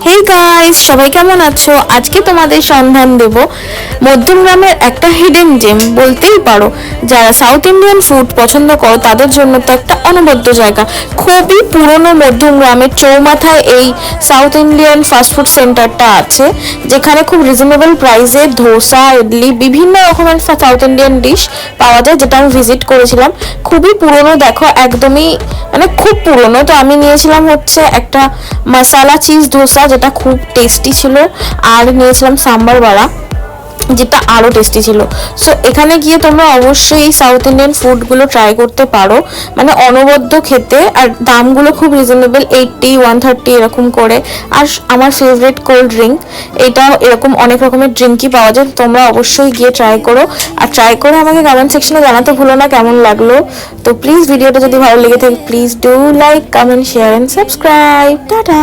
Hey guys, সবাই কেমন আছো? আজকে তোমাদের সন্ধান দেব মধ্যমগ্রামের একটা হিডেন জেম বলতেই পারো। যারা সাউথ ইন্ডিয়ান ফুড পছন্দ করো তাদের জন্য তো একটা অনবদ্য জায়গা। খুবই পুরনো মধ্যমগ্রামের চৌমাথায় এই সাউথ ইন্ডিয়ান ফাস্টফুড সেন্টারটা আছে, যেখানে খুব রিজনেবল প্রাইসে ধোসা, ইডলি, বিভিন্ন রকমের সাউথ ইন্ডিয়ান ডিশ পাওয়া যায়, যেটা আমি ভিজিট করেছিলাম। খুবই পুরনো, দেখো একদমই মানে খুব পুরনো। তো আমি নিয়েছিলাম হচ্ছে একটা মশালা চিজ ধোসা, যেটা খুব টেস্টি ছিল, আর নিয়েছিলাম সাম্বার বড়া, যেটা আরও টেস্টি ছিল। সো এখানে গিয়ে তোমরা অবশ্যই এই সাউথ ইন্ডিয়ান ফুডগুলো ট্রাই করতে পারো, মানে অনবদ্য খেতে, আর দামগুলো খুব রিজনেবল, 80, 130 এরকম করে। আর আমার ফেভারিট কোল্ড ড্রিঙ্ক, এটা এরকম অনেক রকমের ড্রিঙ্কই পাওয়া যায়। তোমরা অবশ্যই গিয়ে ট্রাই করো, আর ট্রাই করে আমাকে কমেন্ট সেকশনে জানাতে ভুলো না কেমন লাগলো। তো প্লিজ ভিডিওটা যদি ভালো লেগে থাকে, please do like, comment, share and subscribe. Tata.